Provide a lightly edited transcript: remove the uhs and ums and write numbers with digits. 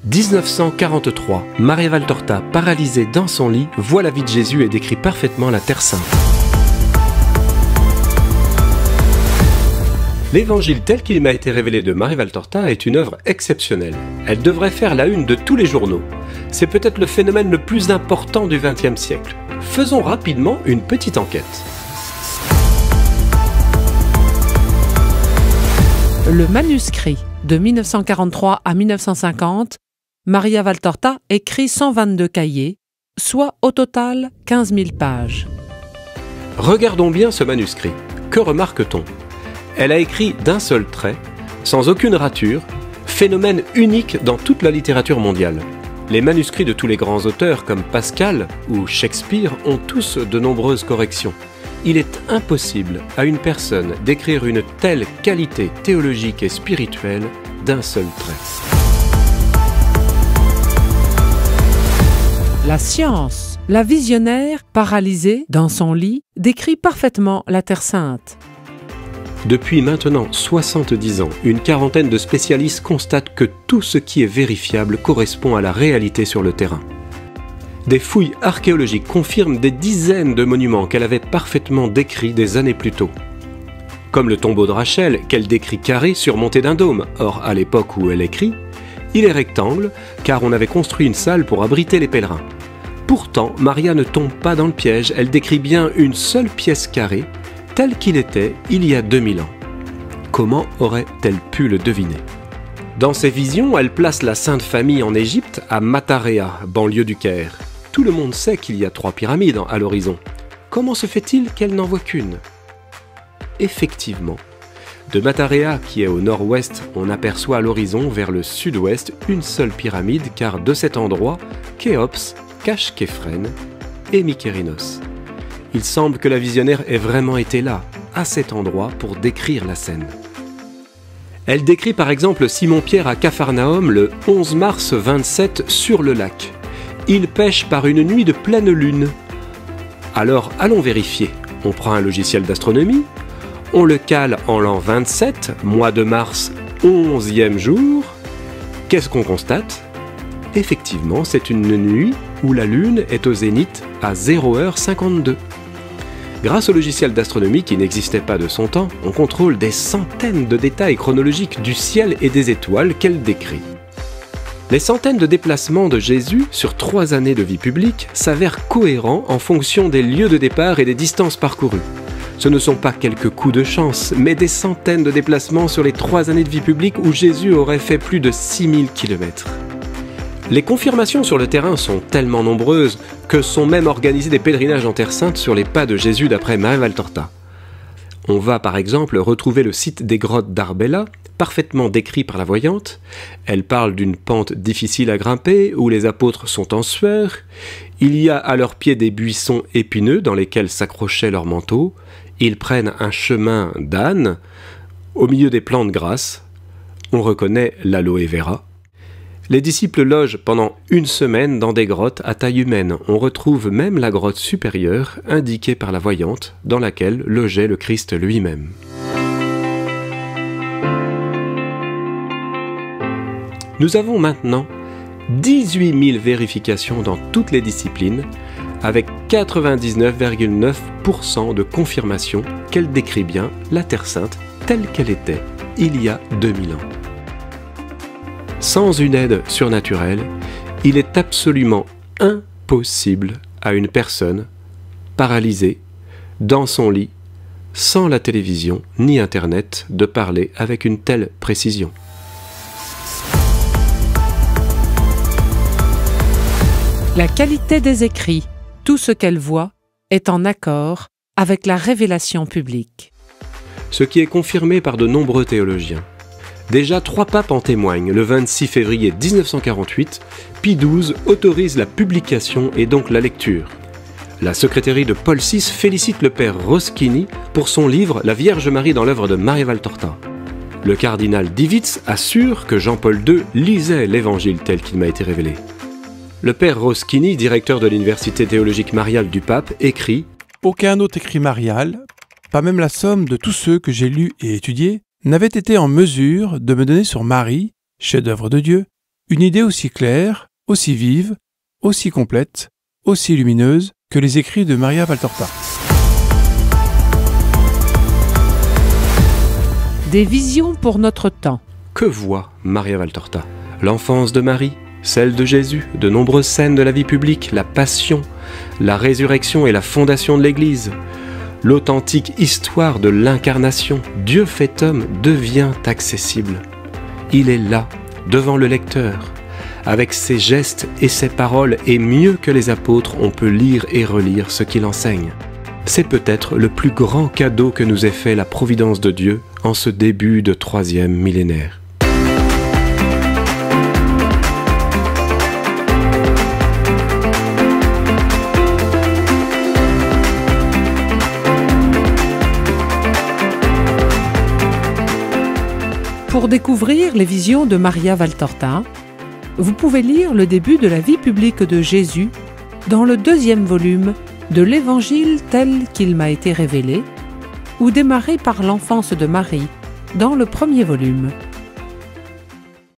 1943, Maria Valtorta, paralysée dans son lit, voit la vie de Jésus et décrit parfaitement la Terre Sainte. L'évangile tel qu'il m'a été révélé de Maria Valtorta est une œuvre exceptionnelle. Elle devrait faire la une de tous les journaux. C'est peut-être le phénomène le plus important du XXe siècle. Faisons rapidement une petite enquête. Le manuscrit de 1943 à 1950, Maria Valtorta écrit 122 cahiers, soit au total 15 000 pages. Regardons bien ce manuscrit. Que remarque-t-on? Elle a écrit d'un seul trait, sans aucune rature, phénomène unique dans toute la littérature mondiale. Les manuscrits de tous les grands auteurs comme Pascal ou Shakespeare ont tous de nombreuses corrections. Il est impossible à une personne d'écrire une telle qualité théologique et spirituelle d'un seul trait. La science, la visionnaire, paralysée dans son lit, décrit parfaitement la Terre Sainte. Depuis maintenant 70 ans, une quarantaine de spécialistes constatent que tout ce qui est vérifiable correspond à la réalité sur le terrain. Des fouilles archéologiques confirment des dizaines de monuments qu'elle avait parfaitement décrits des années plus tôt. Comme le tombeau de Rachel, qu'elle décrit carré surmonté d'un dôme. Or, à l'époque où elle écrit, il est rectangle, car on avait construit une salle pour abriter les pèlerins. Pourtant, Maria ne tombe pas dans le piège, elle décrit bien une seule pièce carrée, tel qu'il était il y a 2000 ans. Comment aurait-elle pu le deviner? Dans ses visions, elle place la Sainte Famille en Égypte, à Matarea, banlieue du Caire. Tout le monde sait qu'il y a 3 pyramides à l'horizon. Comment se fait-il qu'elle n'en voit qu'une? Effectivement, de Matarea, qui est au nord-ouest, on aperçoit à l'horizon, vers le sud-ouest, une seule pyramide, car de cet endroit, Khéops cache Képhrène et Mykérinos. Il semble que la visionnaire ait vraiment été là, à cet endroit, pour décrire la scène. Elle décrit par exemple Simon-Pierre à Capharnaüm le 11 mars 27 sur le lac. Il pêche par une nuit de pleine lune. Alors allons vérifier. On prend un logiciel d'astronomie, on le cale en l'an 27, mois de mars, 11e jour. Qu'est-ce qu'on constate? Effectivement, c'est une nuit où la lune est au zénith à 0h52. Grâce au logiciel d'astronomie qui n'existait pas de son temps, on contrôle des centaines de détails chronologiques du ciel et des étoiles qu'elle décrit. Les centaines de déplacements de Jésus sur 3 années de vie publique s'avèrent cohérents en fonction des lieux de départ et des distances parcourues. Ce ne sont pas quelques coups de chance, mais des centaines de déplacements sur les 3 années de vie publique où Jésus aurait fait plus de 6000 km. Les confirmations sur le terrain sont tellement nombreuses que sont même organisés des pèlerinages en Terre Sainte sur les pas de Jésus d'après Maria Valtorta. On va par exemple retrouver le site des grottes d'Arbela, parfaitement décrit par la voyante. Elle parle d'une pente difficile à grimper où les apôtres sont en sueur. Il y a à leurs pieds des buissons épineux dans lesquels s'accrochaient leurs manteaux. Ils prennent un chemin d'âne. Au milieu des plantes grasses, on reconnaît l'aloe vera. Les disciples logent pendant 1 semaine dans des grottes à taille humaine. On retrouve même la grotte supérieure, indiquée par la voyante, dans laquelle logeait le Christ lui-même. Nous avons maintenant 18 000 vérifications dans toutes les disciplines, avec 99,9% de confirmation qu'elle décrit bien la Terre Sainte telle qu'elle était il y a 2000 ans. Sans une aide surnaturelle, il est absolument impossible à une personne paralysée, dans son lit, sans la télévision ni Internet, de parler avec une telle précision. La qualité des écrits, tout ce qu'elle voit, est en accord avec la révélation publique. Ce qui est confirmé par de nombreux théologiens. Déjà 3 papes en témoignent. Le 26 février 1948, Pie XII autorise la publication et donc la lecture. La secrétaire de Paul VI félicite le père Roschini pour son livre « La Vierge Marie dans l'œuvre de Maria Valtorta ». Le cardinal Divitz assure que Jean-Paul II lisait l'évangile tel qu'il m'a été révélé. Le père Roschini, directeur de l'université théologique mariale du pape, écrit « Aucun autre écrit marial, pas même la somme de tous ceux que j'ai lus et étudiés, n'avait été en mesure de me donner sur Marie, chef-d'œuvre de Dieu, Une idée aussi claire, aussi vive, aussi complète, aussi lumineuse que les écrits de Maria Valtorta. Des visions pour notre temps. Que voit Maria Valtorta? L'enfance de Marie, celle de Jésus, de nombreuses scènes de la vie publique, la passion, la résurrection et la fondation de l'Église. L'authentique histoire de l'incarnation, Dieu fait homme, devient accessible. Il est là, devant le lecteur. Avec ses gestes et ses paroles, et mieux que les apôtres, on peut lire et relire ce qu'il enseigne. C'est peut-être le plus grand cadeau que nous ait fait la providence de Dieu en ce début de 3e millénaire. Pour découvrir les visions de Maria Valtorta, vous pouvez lire le début de la vie publique de Jésus dans le 2e volume de l'Évangile tel qu'il m'a été révélé, ou démarrer par l'enfance de Marie dans le 1er volume.